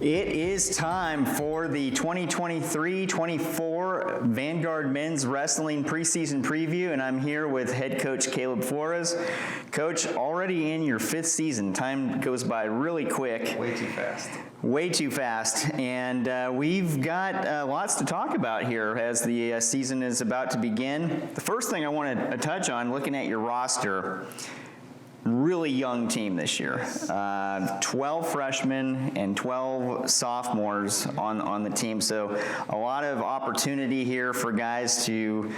It is time for the 2023-24 Vanguard Men's Wrestling Preseason Preview, and I'm here with head coach Caleb Flores. Coach, already in your fifth season. Time goes by really quick. Way too fast. Way too fast, and we've got lots to talk about here as the season is about to begin. The first thing I want to touch on, looking at your roster, really young team this year. 12 freshmen and 12 sophomores on the team, so a lot of opportunity here for guys to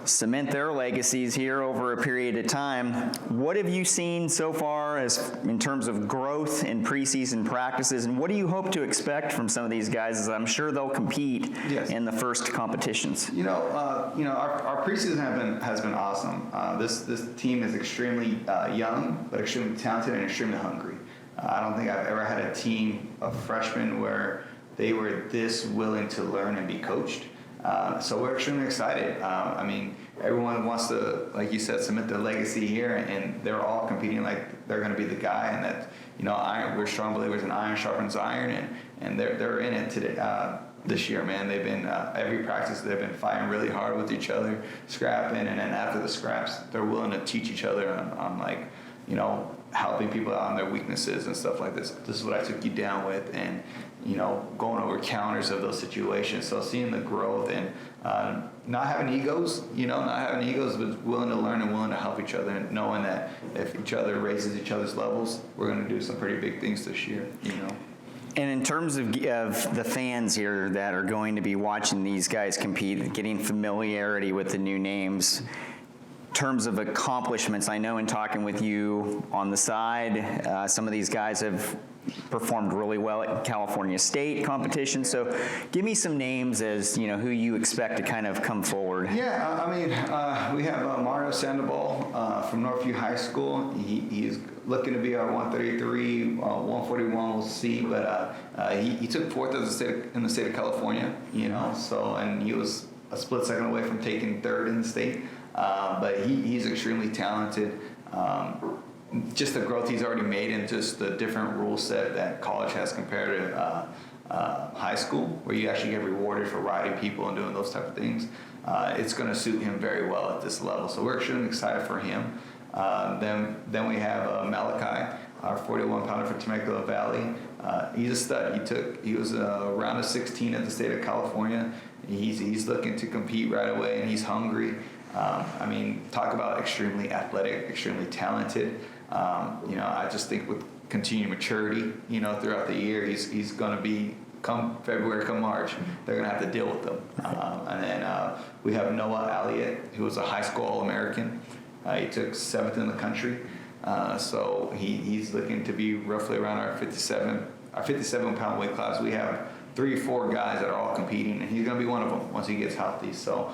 cement their legacies here over a period of time. What have you seen so far as in terms of growth in preseason practices, and what do you hope to expect from some of these guys, as I'm sure they'll compete in the first competitions? Our preseason has been awesome. This team is extremely young, but extremely talented and extremely hungry. I don't think I've ever had a team of freshmen where they were this willing to learn and be coached. So we're extremely excited. Everyone wants to, like you said, cement their legacy here, and they're all competing like they're going to be the guy, and that, we're strong believers in iron sharpens iron, and they're in it today. This year, man, they've been every practice they've been fighting really hard with each other, scrapping, and then after the scraps, they're willing to teach each other on helping people out on their weaknesses and stuff like this. This is what I took you down with, and going over counters of those situations. So seeing the growth and not having egos, but willing to learn and willing to help each other, and knowing that if each other raises each other's levels, we're going to do some pretty big things this year. And in terms of the fans here that are going to be watching these guys compete, getting familiarity with the new names, in terms of accomplishments, I know in talking with you on the side, some of these guys have performed really well at California State competition. So give me some names as who you expect to kind of come forward. Yeah, we have Mario Sandoval from Northview High School. He's looking to be our 133, 141. We'll see, but he took fourth in the state of California. And he was a split second away from taking third in the state. But he's extremely talented. Just the growth he's already made, and just the different rule set that college has compared to high school, where you actually get rewarded for riding people and doing those type of things. It's going to suit him very well at this level. So we're extremely excited for him. Then we have Malachi, our 41-pounder for Temecula Valley. He's a stud. He was a round of 16 at the state of California. He's looking to compete right away, and he's hungry. Talk about extremely athletic, extremely talented. I just think with continued maturity, throughout the year, he's going to be, come February, come March, they're going to have to deal with them. And then we have Noah Elliott, who was a high school All-American. He took 7th in the country. So he's looking to be roughly around our 57-pound weight class. We have 3 or 4 guys that are all competing, and he's going to be one of them once he gets healthy. So,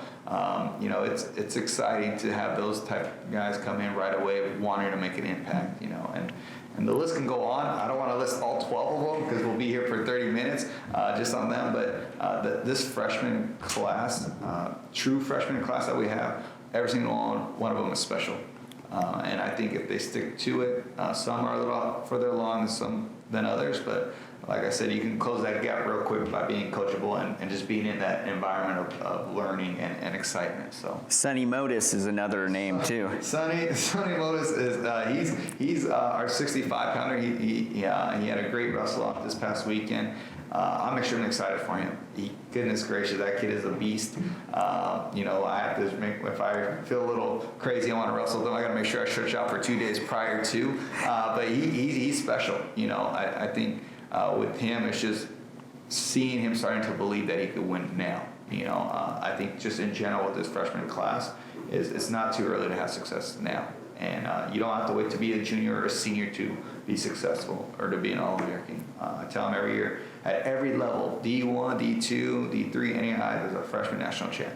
it's exciting to have those type of guys come in right away wanting to make an impact, and the list can go on. I don't want to list all 12 of them because we'll be here for 30 minutes just on them, but this freshman class, true freshman class that we have, every single one of them is special. And I think if they stick to it, some are a little further along than others, but like I said, you can close that gap real quick by being coachable and just being in that environment of learning and excitement. So Sonny Modis is another name too. Sonny Modis is he's our 65-pounder. He had a great wrestle off this past weekend. I'm extremely excited for him. Goodness gracious, that kid is a beast. I have to if I feel a little crazy, I want to wrestle them, I got to make sure I stretch out for 2 days prior to. But he's special. I think with him, it's just seeing him starting to believe that he could win now. I think just in general with this freshman class, it's not too early to have success now. And you don't have to wait to be a junior or a senior to be successful or to be an All-American. I tell them every year, at every level, D1, D2, D3, any high, there's a freshman national champ.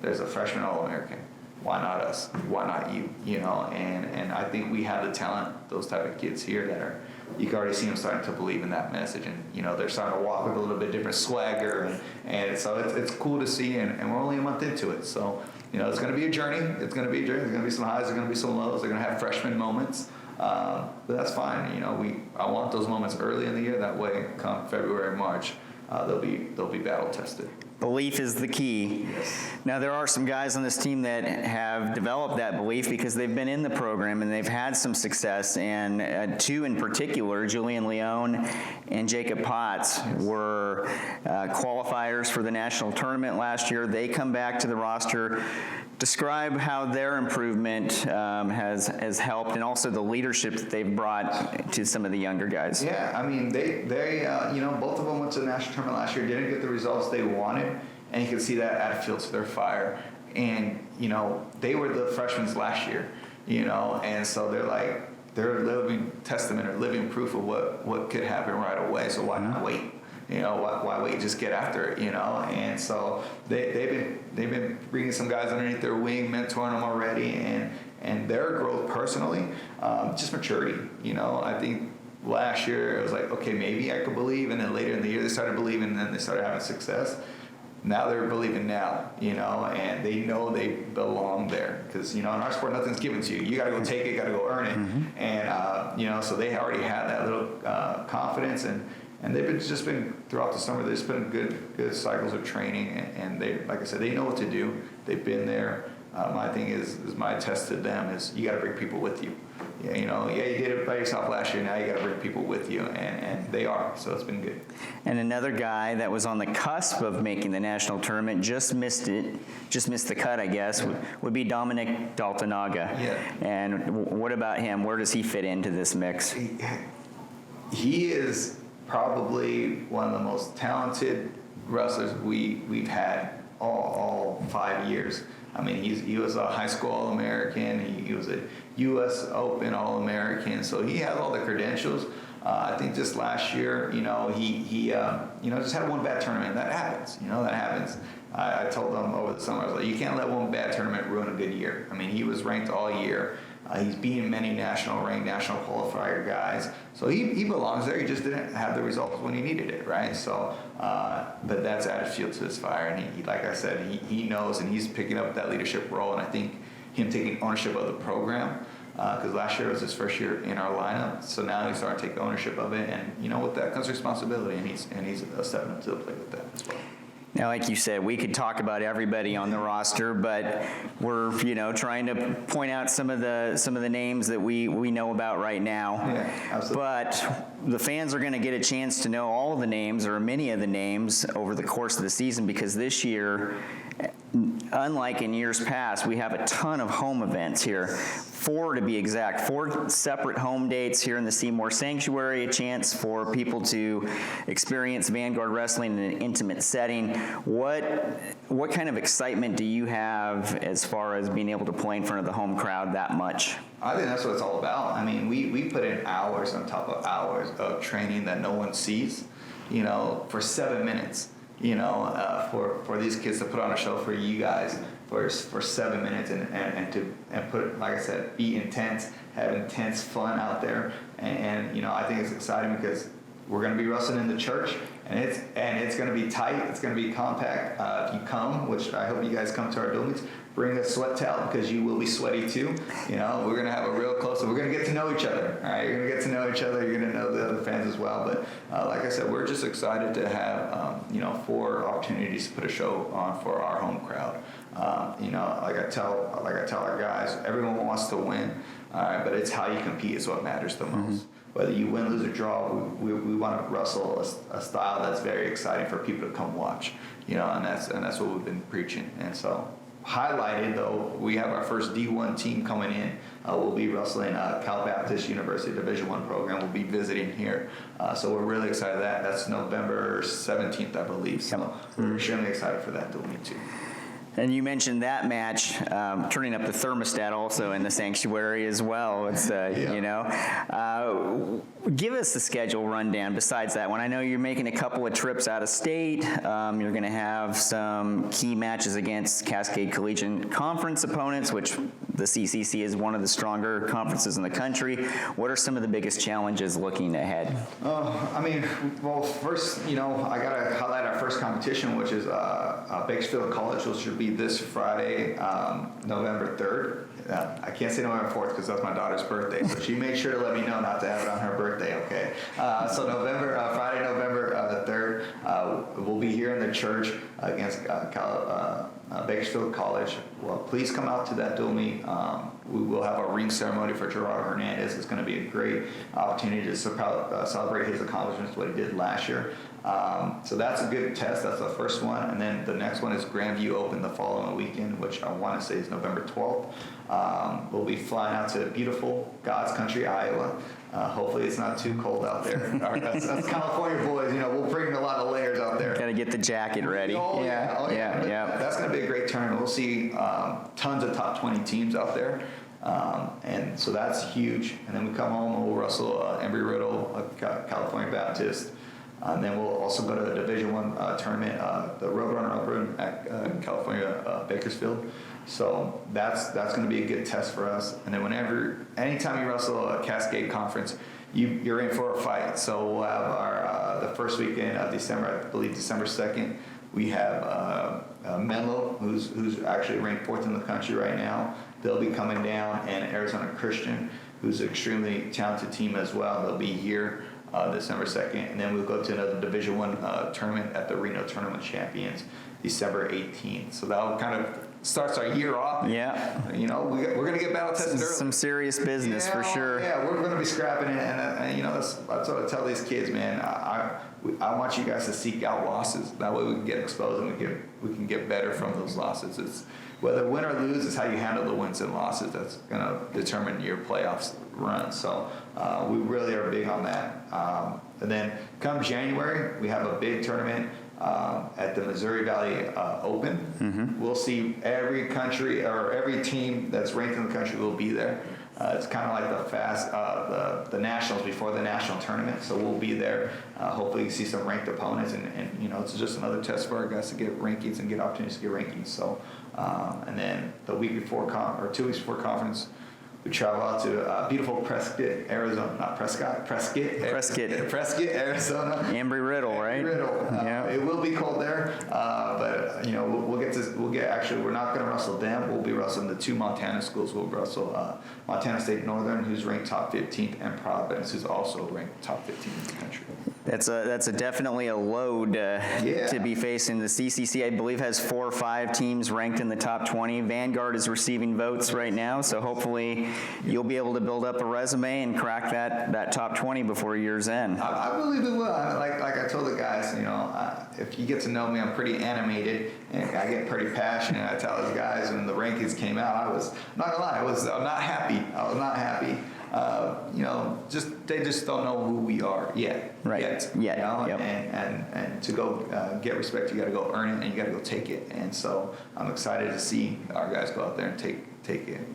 There's a freshman All-American. Why not us? Why not you? And I think we have the talent, those type of kids here that are, you can already see them starting to believe in that message, and they're starting to walk with a little bit different swagger, and so it's cool to see, and we're only a month into it, so it's going to be a journey. There's going to be some highs, there's going to be some lows. They're going to have freshman moments, But that's fine. You know, I want those moments early in the year. That way, come February, March, they'll be battle tested. Belief is the key. Yes. Now, there are some guys on this team that have developed that belief because they've been in the program and they've had some success. And two in particular, Julian Leone and Jacob Potts, were qualifiers for the national tournament last year. They come back to the roster. Describe how their improvement has helped, and also the leadership that they've brought to some of the younger guys. Yeah, I mean, they you know, both of them went to the national tournament last year, didn't get the results they wanted, and you can see that added fuel to their fire. And, you know, they were the freshmen last year, you know, and so they're a living testament or living proof of what could happen right away. So why not wait? You know, why wait? Just get after it, you know. And so they've been bringing some guys underneath their wing, mentoring them already, and their growth personally, just maturity. You know, I think last year it was like, okay, maybe I could believe, and then later in the year they started believing, and then they started having success. Now they're believing now, you know, and they know they belong there. Because, you know, in our sport, nothing's given to you. You got to go take it, got to go earn it. Mm-hmm. And, you know, so they already had that little confidence, and they've just been throughout the summer. There's been good cycles of training, and they, like I said, they know what to do. They've been there. My thing is my test to them is you got to bring people with you. Yeah, you know, you did it by yourself last year. Now you got to bring people with you, and they are. So it's been good. And another guy that was on the cusp of making the national tournament, just missed the cut, I guess, would be Dominic Daltonaga. Yeah. And what about him? Where does he fit into this mix? He is probably one of the most talented wrestlers we've had all 5 years. I mean, he was a high school All-American. He was a U.S. Open All-American. So he has all the credentials. I think just last year, you know, he just had one bad tournament. That happens. You know, that happens. I told him over the summer, I was like, you can't let one bad tournament ruin a good year. I mean, he was ranked all year. He's beaten many national qualifier guys. So he belongs there. He just didn't have the results when he needed it, right? So, but that's added fuel to his fire. And he like I said, he knows, and he's picking up that leadership role. And I think him taking ownership of the program, because last year was his first year in our lineup. So now he's starting to take ownership of it. And, you know, with that comes responsibility. And he's stepping up to the plate with that as well. Now, like you said, we could talk about everybody on the roster, but we're, you know, trying to point out some of the names that we know about right now. Yeah, absolutely. But the fans are going to get a chance to know all of the names, or many of the names, over the course of the season, because this year, unlike in years past, we have a ton of home events here. 4 to be exact, 4 separate home dates here in the Seymour Sanctuary, a chance for people to experience Vanguard Wrestling in an intimate setting. What kind of excitement do you have as far as being able to play in front of the home crowd that much? I think that's what it's all about. I mean, we put in hours on top of hours of training that no one sees, you know, for 7 minutes, you know, for these kids to put on a show for you guys for 7 minutes and put, like I said, be intense, have intense fun out there. And you know, I think it's exciting because we're going to be wrestling in the church, and it's going to be tight. It's going to be compact. If you come, which I hope you guys come to our dual meets, bring a sweat towel because you will be sweaty too. You know, we're going to have a real close. We're going to get to know each other. All right, you're going to get to know each other. You're going to know the other fans as well. But like I said, we're just excited to have 4 opportunities to put a show on for our home crowd. You know, like I tell our guys, everyone wants to win. All right, but it's how you compete is what matters the most. Mm-hmm. Whether you win, lose, or draw, we want to wrestle a style that's very exciting for people to come watch. You know, and that's what we've been preaching. And so, highlighted though, we have our first D1 team coming in. We'll be wrestling Cal Baptist University Division I program. We'll be visiting here, so we're really excited. That's November 17th, I believe. So we're extremely excited for that dual meet too. And you mentioned that match, turning up the thermostat also in the sanctuary as well. It's, you know, give us the schedule rundown besides that one. I know you're making a couple of trips out of state. You're going to have some key matches against Cascade Collegiate Conference opponents, which the CCC is one of the stronger conferences in the country. What are some of the biggest challenges looking ahead? I mean, well, first, I got to highlight our first competition, which is Bakersfield College, which should be this Friday, November 3rd. I can't say November 4th because that's my daughter's birthday, so she made sure to let me know not to have it on her birthday, okay? So Friday, November 3rd, we'll be here in the church against Bakersfield College. Well, please come out to that dual meet. We will have a ring ceremony for Gerardo Hernandez. It's going to be a great opportunity to celebrate his accomplishments, what he did last year. So that's a good test. That's the first one. And then the next one is Grandview Open the following weekend, which I want to say is November 12th. We'll be flying out to beautiful God's Country, Iowa. Hopefully it's not too cold out there. That's California boys. We'll bring a lot of layers out there. Got to get the jacket ready. Yeah. That's going to be a great tournament. We'll see tons of top 20 teams out there. And so that's huge. And then we come home and we'll wrestle Embry-Riddle, California Baptist. And then we'll also go to the Division I tournament, the Roadrunner Open at California Bakersfield. So that's going to be a good test for us. And then anytime you wrestle a Cascade Conference, you're in for a fight. So we'll have the first weekend of December, I believe December 2nd. We have Menlo, who's actually ranked 4th in the country right now. They'll be coming down, and Arizona Christian, who's an extremely talented team as well. They'll be here December 2nd. And then we'll go to another Division I tournament at the Reno Tournament Champions, December 18th. So that'll kind of starts our year off. Yeah. We're going to get battle tested early. Some serious business for sure. Yeah, we're going to be scrapping it. And that's what I tell these kids, man. I want you guys to seek out losses. That way we can get exposed and we can get better from those losses. It's whether win or lose is how you handle the wins and losses. That's going to determine your playoffs run. So we really are big on that. And then come January, we have a big tournament at the Missouri Valley Open. Mm-hmm. We'll see every country or every team that's ranked in the country will be there. It's kind of like the nationals before the national tournament, so we'll be there. Hopefully you see some ranked opponents, and it's just another test for our guys to get rankings and get opportunities to get rankings. So and then the week before 2 weeks before conference, we travel out to beautiful Prescott, Arizona. Not Prescott, Prescott, Arizona. Embry-Riddle, right? Embry-Riddle. Yeah. It will be cold there, but we're not going to wrestle them. We'll be wrestling the two Montana schools. We'll wrestle Montana State Northern, who's ranked top 15th, and Providence, who's also ranked top 15 in the country. That's definitely a load to be facing. The CCC, I believe, has 4 or 5 teams ranked in the top 20. Vanguard is receiving votes right now, so hopefully you'll be able to build up a resume and crack that top 20 before year's end. I believe it will. Like I told the guys, if you get to know me, I'm pretty animated and I get pretty passionate. I tell those guys when the rankings came out, I'm not gonna lie, I'm not happy. I was not happy. They just don't know who we are yet. Right. Yet. And to go get respect, you got to go earn it, and you got to go take it. And so I'm excited to see our guys go out there and take it.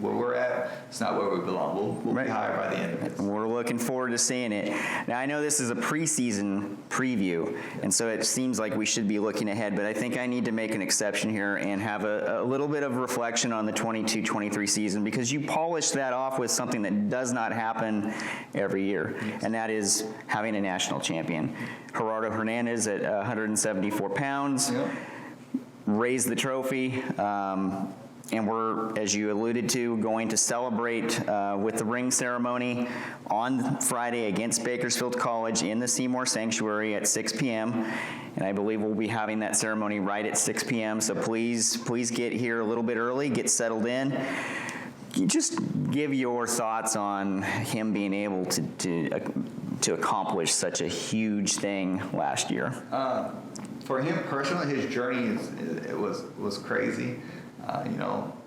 Where we're at, it's not where we belong. We'll be higher by the end of it. We're looking forward to seeing it. Now, I know this is a preseason preview, and so it seems like we should be looking ahead, but I think I need to make an exception here and have a little bit of reflection on the 22-23 season, because you polished that off with something that does not happen every year, and that is having a national champion. Gerardo Hernandez at 174 pounds, raised the trophy, and we're, as you alluded to, going to celebrate with the ring ceremony on Friday against Bakersfield College in the Seymour Sanctuary at 6 p.m. And I believe we'll be having that ceremony right at 6 p.m. So please get here a little bit early, get settled in. Just give your thoughts on him being able to accomplish such a huge thing last year. For him personally, his journey was crazy.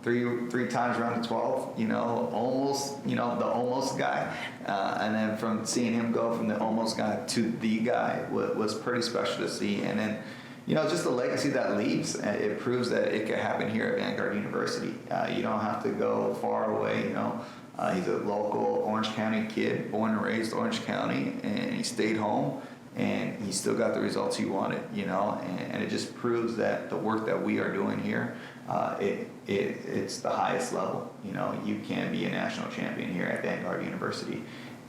Three times around the 12, almost, the almost guy. And then from seeing him go from the almost guy to the guy was pretty special to see. And then, just the legacy that leaves, it proves that it can happen here at Vanguard University. You don't have to go far away, He's a local Orange County kid, born and raised Orange County, and he stayed home. And he still got the results he wanted, and it just proves that the work that we are doing here it's the highest level. You know, you can be a national champion here at Vanguard University.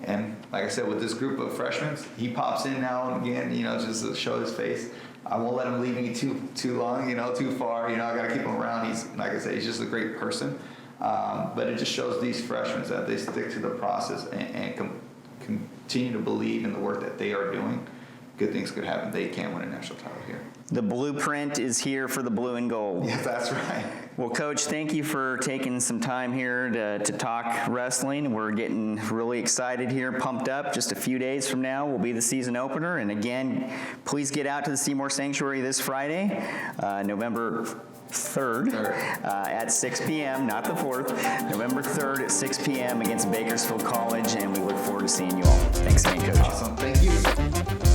And like I said, with this group of freshmen, he pops in now and again, you know, just to show his face. I won't let him leave me too long, you know, too far. You know, I got to keep him around. He's, like I said, he's just a great person. But it just shows these freshmen that they stick to the process and continue to believe in the work that they are doing. Good things could happen. They can win a national title here. The blueprint is here for the blue and gold. Yeah, that's right. Well, Coach, thank you for taking some time here to talk wrestling. We're getting really excited here, pumped up. Just a few days from now will be the season opener. And again, please get out to the Seymour Sanctuary this Friday, November 3rd, at 6 p.m., not the 4th, November 3rd at 6 p.m. against Bakersfield College, and we look forward to seeing you all. Thanks again, Coach. Awesome. Thank you.